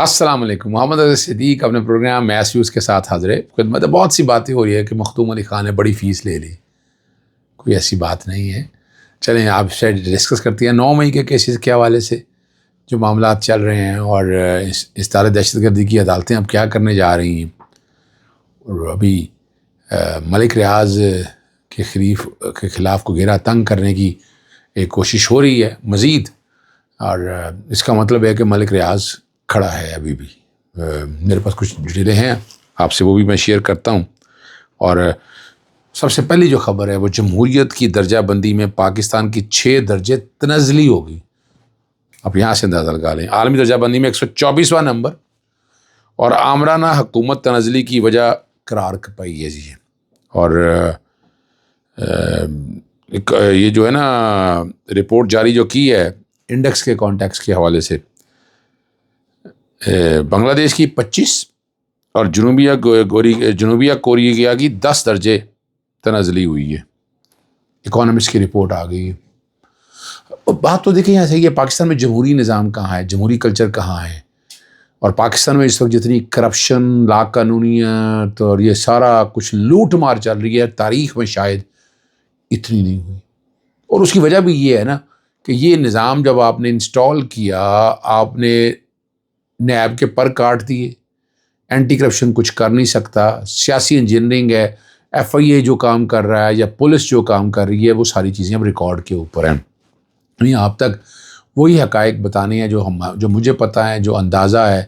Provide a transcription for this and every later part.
السلام علیکم. محمد رضا صدیق اپنے پروگرام میس ویوز کے ساتھ حاضر ہے خدمت. بہت سی باتیں ہو رہی ہے کہ مختوم علی خان نے بڑی فیس لے لی. کوئی ایسی بات نہیں ہے. چلیں آپ سے ڈسکس کرتے ہیں 9 مئی کے کیسز کے حوالے سے جو معاملات چل رہے ہیں اور استعارہ دہشت گردی کی عدالتیں اب کیا کرنے جا رہی ہیں. اور ابھی ملک ریاض کے خلاف کو گھیرا تنگ کرنے کی ایک کوشش ہو رہی ہے مزید. اور اس کا مطلب ہے کہ ملک ریاض کھڑا ہے. ابھی بھی میرے پاس کچھ ڈیٹیلیں ہیں آپ سے، وہ بھی میں شیئر کرتا ہوں. اور سب سے پہلی جو خبر ہے وہ جمہوریت کی درجہ بندی میں پاکستان کی 6 درجے تنزلی ہوگی. اب یہاں سے اندازہ لگا لیں. عالمی درجہ بندی میں 124واں نمبر اور آمرانہ حکومت تنزلی کی وجہ قرار پائی ہے جی. اور یہ جو ہے نا رپورٹ جاری جو کی ہے انڈیکس کے کانٹیکس کے حوالے سے، بنگلہ دیش کی 25 اور جنوبیہ کوریا کی 10 درجے تنزلی ہوئی ہے. اکانومسٹ کی رپورٹ آ گئی ہے. بات تو دیکھیں یہاں سے یہ پاکستان میں جمہوری نظام کہاں ہے، جمہوری کلچر کہاں ہے. اور پاکستان میں اس وقت جتنی کرپشن، لا قانونیت اور یہ سارا کچھ لوٹ مار چل رہی ہے، تاریخ میں شاید اتنی نہیں ہوئی. اور اس کی وجہ بھی یہ ہے نا کہ یہ نظام جب آپ نے انسٹال کیا، آپ نے نیب کے پر کاٹ دیے. اینٹی کرپشن کچھ کر نہیں سکتا. سیاسی انجینئرنگ ہے، ایف آئی اے جو کام کر رہا ہے یا پولیس جو کام کر رہی ہے، وہ ساری چیزیں اب ریکارڈ کے اوپر ہیں. یعنی آپ تک وہی حقائق بتانے ہیں جو مجھے پتہ ہے، جو اندازہ ہے،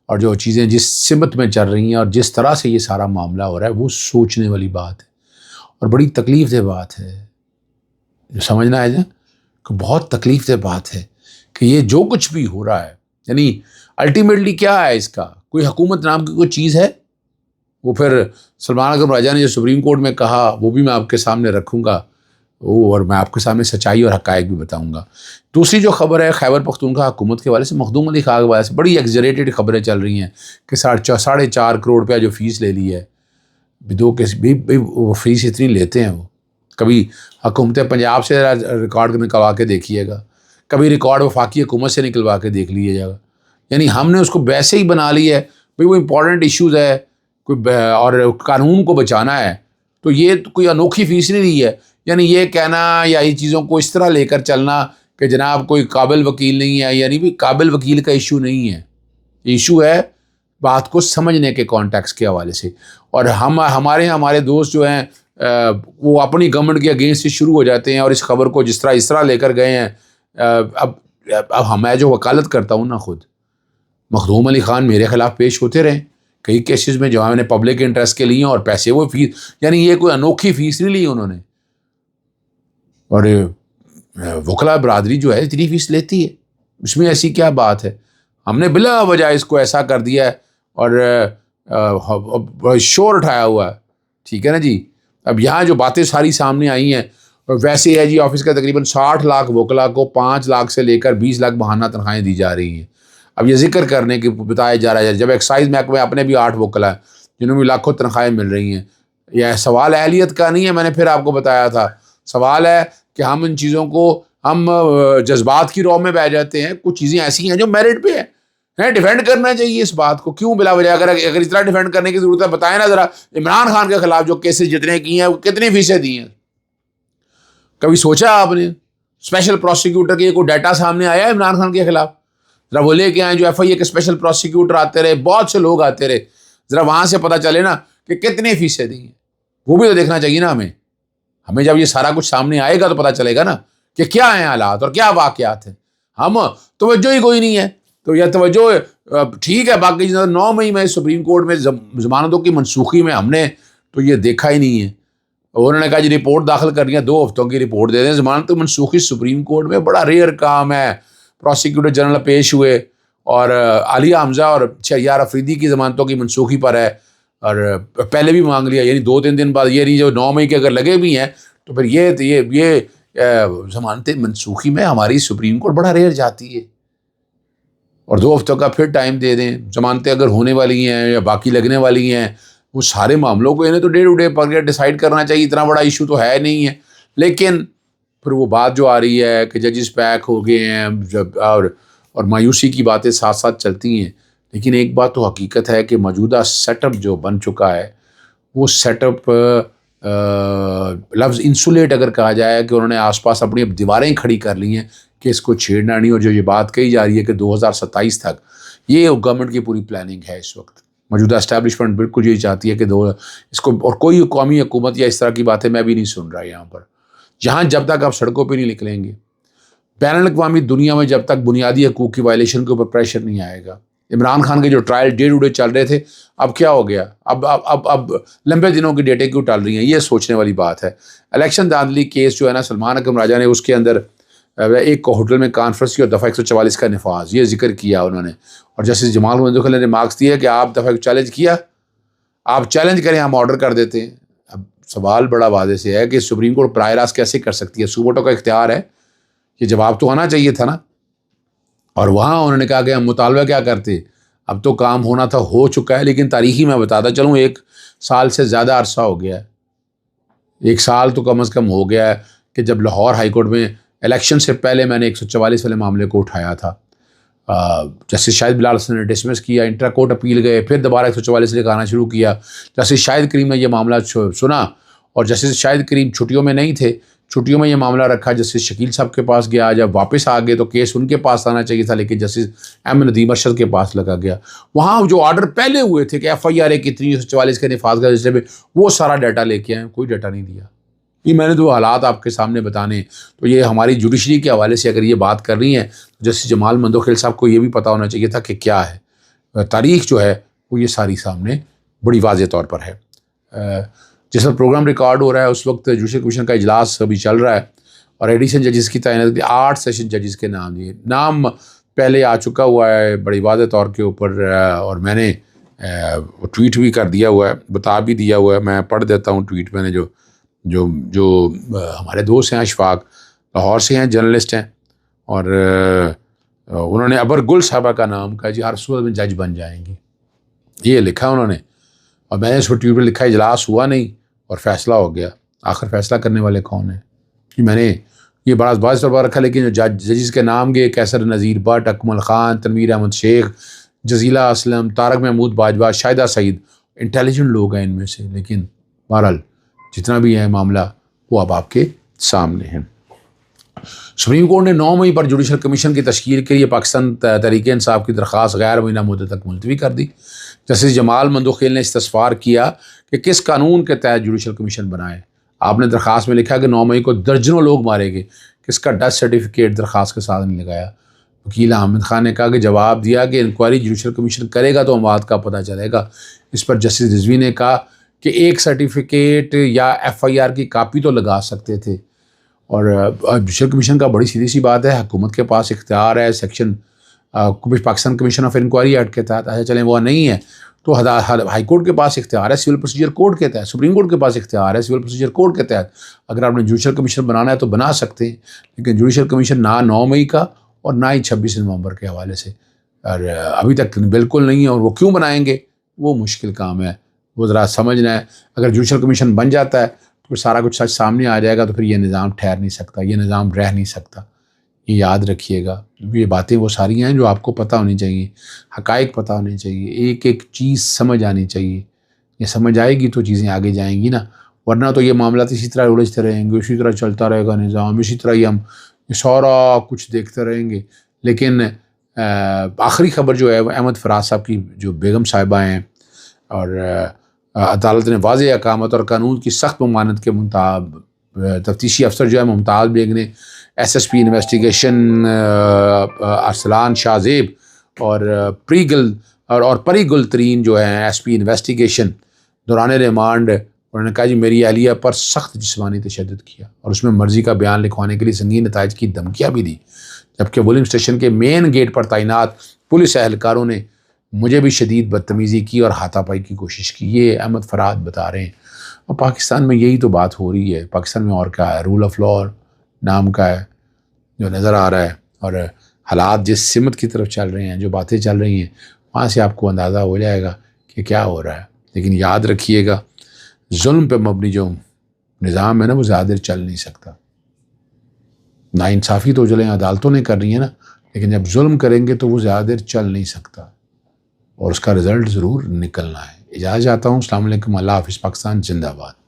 اور جو چیزیں جس سمت میں چل رہی ہیں اور جس طرح سے یہ سارا معاملہ ہو رہا ہے، وہ سوچنے والی بات ہے اور بڑی تکلیف دہ بات ہے. جو سمجھنا ہے نا کہ بہت تکلیف دہ بات ہے کہ یہ جو کچھ بھی ہو رہا ہے، یعنی الٹیمیٹلی کیا ہے اس کا، کوئی حکومت نام کی کوئی چیز ہے. وہ پھر سلمان اکرم راجہ نے جو سپریم کورٹ میں کہا وہ بھی میں آپ کے سامنے رکھوں گا، اور میں آپ کے سامنے سچائی اور حقائق بھی بتاؤں گا. دوسری جو خبر ہے خیبر پختونخوا حکومت کے حوالے سے، مخدوم علی خان کے حوالے سے بڑی ایگزریٹڈ خبریں چل رہی ہیں کہ 4.5 کروڑ روپیہ جو فیس لے لی ہے. وہ فیس اتنی لیتے ہیں. وہ کبھی حکومت پنجاب سے ریکارڈ نکلوا کے دیکھیے گا، کبھی ریکارڈ وفاقی حکومت سے نکلوا کے دیکھ لیجیے گا. یعنی ہم نے اس کو ویسے ہی بنا لی ہے بھئی وہ امپورٹنٹ ایشوز ہے کوئی اور قانون کو بچانا ہے، تو یہ کوئی انوکھی فیس نہیں دی ہے. یعنی یہ کہنا یا یہ چیزوں کو اس طرح لے کر چلنا کہ جناب کوئی قابل وکیل نہیں ہے، یعنی بھی قابل وکیل کا ایشو نہیں ہے. ایشو ہے بات کو سمجھنے کے کانٹیکس کے حوالے سے. اور ہمارے دوست جو ہیں وہ اپنی گورنمنٹ کے اگینسٹ شروع ہو جاتے ہیں اور اس خبر کو جس طرح لے کر گئے ہیں. اب میں جو وکالت کرتا ہوں نا، خود مخدوم علی خان میرے خلاف پیش ہوتے رہے کئی کیسز میں جو نے پبلک انٹرسٹ کے لیے اور پیسے وہ فیس، یعنی یہ کوئی انوکھی فیس نہیں لی انہوں نے. اور وکلا برادری جو ہے اتنی فیس لیتی ہے، اس میں ایسی کیا بات ہے؟ ہم نے بلا وجہ اس کو ایسا کر دیا ہے اور شور اٹھایا ہوا ہے. ٹھیک ہے نا جی. اب یہاں جو باتیں ساری سامنے آئی ہیں ویسے ہے جی، آفس کا تقریباً 60 لاکھ وکلا کو 5 لاکھ سے لے کر 20 لاکھ ماہانہ تنخواہیں دی جا رہی ہیں. اب یہ ذکر کرنے کی بتایا جا رہا ہے جب ایکسائز محکمے اپنے بھی 8 وکلا ہیں جنہوں میں لاکھوں تنخواہیں مل رہی ہیں. یہ سوال اہلیت کا نہیں ہے، میں نے پھر آپ کو بتایا تھا. سوال ہے کہ ہم ان چیزوں کو ہم جذبات کی رو میں بہ جاتے ہیں. کچھ چیزیں ایسی ہیں جو میرٹ پہ ہیں، ڈیفینڈ کرنا چاہیے اس بات کو. کیوں بلا وجہ اگر اس طرح ڈیفینڈ کرنے کی ضرورت ہے بتائیں نا ذرا. عمران خان کے خلاف جو کیسز جتنے کی ہیں وہ کتنی فیصد دی ہیں؟ کبھی سوچا آپ نے؟ اسپیشل پروسیکیوٹر کے کوئی ڈیٹا سامنے آیا ہے عمران خان کے خلاف؟ ذرا وہ لے کے آئیں جو ایف آئی اے کے اسپیشل پروسیکیوٹر آتے رہے، بہت سے لوگ آتے رہے، ذرا وہاں سے پتہ چلے نا کہ کتنے فیصد دی ہیں. وہ بھی تو دیکھنا چاہیے نا ہمیں جب یہ سارا کچھ سامنے آئے گا تو پتہ چلے گا نا کہ کیا ہیں حالات اور کیا واقعات ہیں. ہم توجہ ہی کوئی نہیں ہے. تو یہ توجہ ٹھیک ہے، باقی 9 مئی میں سپریم کورٹ میں ضمانتوں کی منسوخی میں ہم نے تو یہ دیکھا ہی نہیں ہے. انہوں نے کہا جی رپورٹ داخل کرنی ہے، 2 ہفتوں کی رپورٹ دے دیں. ضمانت منسوخی سپریم کورٹ میں بڑا ریئر کام ہے. پروسیکیوٹر جنرل پیش ہوئے اور عالیہ حمزہ اور شہریار افریدی کی ضمانتوں کی منسوخی پر ہے، اور پہلے بھی مانگ لیا. یعنی 2-3 دن بعد یہ نہیں جو 9 مئی کے اگر لگے بھی ہیں تو پھر یہ ضمانتیں منسوخی میں ہماری سپریم کورٹ بڑا ریئر جاتی ہے. اور 2 ہفتوں کا پھر ٹائم دے دیں. ضمانتیں اگر ہونے والی ہیں یا باقی لگنے والی ہیں، وہ سارے معاملوں کو انہیں تو ڈے ٹو ڈے پر ڈیسائیڈ کرنا چاہیے. اتنا بڑا ایشو تو ہے نہیں ہے. لیکن پھر وہ بات جو آ رہی ہے کہ ججز پیک ہو گئے ہیں اور مایوسی کی باتیں ساتھ ساتھ چلتی ہیں. لیکن ایک بات تو حقیقت ہے کہ موجودہ سیٹ اپ جو بن چکا ہے وہ سیٹ اپ لفظ انسولیٹ اگر کہا جائے کہ انہوں نے آس پاس اپنی اب دیواریں کھڑی کر لی ہیں کہ اس کو چھیڑنا نہیں، اور جو یہ بات کہی جا رہی ہے کہ 2027 تک، یہ گورنمنٹ کی پوری پلاننگ ہے اس وقت۔ موجودہ اسٹیبلشمنٹ بالکل یہی چاہتی ہے کہ اس کو، اور کوئی قومی حکومت یا اس طرح کی باتیں میں بھی نہیں سن رہا یہاں پر، جہاں جب تک آپ سڑکوں پہ نہیں نکلیں گے، بین الاقوامی دنیا میں جب تک بنیادی حقوق کی وائلیشن کے اوپر پریشر نہیں آئے گا۔ عمران خان کے جو ٹرائل ڈے ٹو ڈے چل رہے تھے، اب کیا ہو گیا؟ اب لمبے دنوں کی ڈیٹیں کیوں ٹل رہی ہیں؟ یہ سوچنے والی بات ہے۔ الیکشن دھاندلی کیس جو ہے نا، سلمان اکرم راجہ نے اس کے اندر ایک ہوٹل میں کانفرنس کی اور دفعہ 144 کا نفاذ، یہ ذکر کیا انہوں نے، اور جسٹس جمال مندوخیل نے ریمارکس دیا کہ آپ دفعہ چیلنج کیا، آپ چیلنج کریں، ہم آرڈر کر دیتے ہیں۔ اب سوال بڑا واضح سے ہے کہ سپریم کورٹ براہ راست کیسے کر سکتی ہے؟ صوبوں کا اختیار ہے، یہ جواب تو آنا چاہیے تھا نا۔ اور وہاں انہوں نے کہا کہ ہم مطالبہ کیا کرتے، اب تو کام ہونا تھا، ہو چکا ہے، لیکن تاریخی میں بتاتا چلوں 1 سال سے زیادہ عرصہ ہو گیا ہے، 1 سال تو کم از کم ہو گیا ہے کہ جب لاہور ہائی کورٹ میں الیکشن سے پہلے میں نے 144 والے معاملے کو اٹھایا تھا، جسٹس شاہد بلال حسن نے ڈسمس کیا، انٹرا کورٹ اپیل گئے، پھر دوبارہ 144 لے کے آنا شروع کیا، جسٹس شاہد کریم نے یہ معاملہ سنا، اور جسٹس شاہد کریم چھٹیوں میں نہیں تھے، چھٹیوں میں یہ معاملہ رکھا، جسٹس شکیل صاحب کے پاس گیا، جب واپس آ گئے تو کیس ان کے پاس آنا چاہیے تھا، لیکن جسٹس ایم ندیم ارشد کے پاس لگا گیا۔ وہاں جو آرڈر پہلے ہوئے تھے کہ FIR کتنی 144 کے نفاذ کا سلسلے میں، وہ سارا ڈیٹا لے کے آئے، کوئی ڈیٹا نہیں دیا۔ یہ میں نے تو حالات آپ کے سامنے بتانے، تو یہ ہماری جوڈیشری کے حوالے سے اگر یہ بات کر رہی ہیں تو جسٹس جمال مندوخیل صاحب کو یہ بھی پتہ ہونا چاہیے تھا کہ کیا ہے تاریخ جو ہے وہ یہ ساری سامنے بڑی واضح طور پر ہے۔ جس وقت پروگرام ریکارڈ ہو رہا ہے اس وقت جوڈیشل کمیشن کا اجلاس ابھی چل رہا ہے، اور ایڈیشن ججز کی تعیناتی 8 سیشن ججز کے نام پہلے آ چکا ہوا ہے بڑی واضح طور کے اوپر، اور میں نے ٹویٹ بھی کر دیا ہوا ہے، بتا بھی دیا ہوا ہے، میں پڑھ دیتا ہوں ٹویٹ میں نے جو ہمارے دوست ہیں اشفاق لاہور سے ہیں، جرنلسٹ ہیں، اور انہوں نے ابر گل صاحبہ کا نام کہا جی ہر صورت میں جج بن جائیں گی، یہ لکھا انہوں نے، اور میں نے اس کو ٹویٹ پہ لکھا اجلاس ہوا نہیں اور فیصلہ ہو گیا، آخر فیصلہ کرنے والے کون ہیں؟ کہ میں نے یہ بڑا باعث طور پر رکھا، لیکن جو ججز کے نام گئے، کیسر Nazir but, Akmal Khan, Tanveer Ahmad Sheikh, جزیلہ Aslam, Tariq Mahmood Bajwa, Shahida Saeed, intelligent لوگ ہیں ان میں سے، لیکن بہرحال جتنا بھی ہے معاملہ وہ اب آپ کے سامنے ہے۔ سپریم کورٹ نے 9 مئی پر جوڈیشل کمیشن کی تشکیل کے لیے پاکستان تحریک انصاف کی درخواست غیر مبینہ مدت تک ملتوی کر دی۔ جسٹس جمال مندوخیل نے استفسار کیا کہ کس قانون کے تحت جوڈیشل کمیشن بنائے۔ آپ نے درخواست میں لکھا کہ 9 مئی کو درجنوں لوگ مارے گئے، کس کا ڈیتھ سرٹیفکیٹ درخواست کے ساتھ نہیں لگایا۔ وکیل حامد خان نے کہا کہ جواب دیا کہ انکوائری جوڈیشل کمیشن کرے گا تو اموات کا پتہ چلے گا۔ اس پر جسٹس رضوی نے کہا کہ ایک سرٹیفکیٹ یا FIR کی کاپی تو لگا سکتے تھے، اور جوڈیشل کمیشن کا بڑی سیدھی سی بات ہے، حکومت کے پاس اختیار ہے section Pakistan commission of inquiry act کے تحت، ایسا چلیں وہ نہیں ہے تو ہائی کورٹ کے پاس اختیار ہے سول پروسیجر کوڈ کے تحت، سپریم کورٹ کے پاس اختیار ہے سول پروسیجر کوڈ کے تحت، اگر آپ نے جوڈیشل کمیشن بنانا ہے تو بنا سکتے ہیں، لیکن جوڈیشل کمیشن نہ 9 مئی کا اور نہ ہی 26 نومبر کے حوالے سے، اور ابھی تک بالکل نہیں ہے، اور وہ کیوں بنائیں گے وہ مشکل کام ہے، وہ ذرا سمجھنا ہے۔ اگر جوڈیشل کمیشن بن جاتا ہے تو سارا کچھ سچ سامنے آ جائے گا، تو پھر یہ نظام ٹھہر نہیں سکتا، یہ نظام رہ نہیں سکتا، یہ یاد رکھیے گا۔ یہ باتیں وہ ساری ہیں جو آپ کو پتہ ہونی چاہیے، حقائق پتہ ہونے چاہیے، ایک ایک چیز سمجھ آنی چاہیے، یہ سمجھ آئے گی تو چیزیں آگے جائیں گی نا، ورنہ تو یہ معاملات اسی طرح الجھتے رہیں گے، اسی طرح چلتا رہے گا نظام، اسی طرح ہی ہم سارا کچھ دیکھتے رہیں گے۔ لیکن آخری خبر جو ہے وہ احمد فراز صاحب کی جو بیگم صاحبہ ہیں، اور عدالت نے واضح احکامات اور قانون کی سخت ممانعت کے مطابق تفتیشی افسر جو ہے ممتاز بیگ نے SSP انویسٹیگیشن ارسلان شاہ زیب اور پری گل ترین جو ہیں SP انویسٹیگیشن دوران ریمانڈ، انہوں نے کہا جی میری اہلیہ پر سخت جسمانی تشدد کیا اور اس میں مرضی کا بیان لکھوانے کے لیے سنگین نتائج کی دھمکیاں بھی دی، جبکہ ولنگ اسٹیشن کے مین گیٹ پر تعینات پولیس اہلکاروں نے مجھے بھی شدید بدتمیزی کی اور ہاتھا پائی کی کوشش کی۔ یہ احمد فراد بتا رہے ہیں، اور پاکستان میں یہی تو بات ہو رہی ہے، پاکستان میں اور کیا ہے، رول آف لا نام کا ہے جو نظر آ رہا ہے، اور حالات جس سمت کی طرف چل رہے ہیں، جو باتیں چل رہی ہیں، وہاں سے آپ کو اندازہ ہو جائے گا کہ کیا ہو رہا ہے۔ لیکن یاد رکھیے گا ظلم پہ مبنی جو نظام ہے نا وہ زیادہ دیر چل نہیں سکتا۔ ناانصافی تو چلیں عدالتوں نے کر رہی ہیں نا، لیکن جب ظلم کریں گے تو وہ زیادہ دیر چل نہیں سکتا۔ اور اس کا رزلٹ ضرور نکلنا ہے. اجازت چاہتا ہوں. السلام علیکم. اللہ حافظ. پاکستان زندہ باد.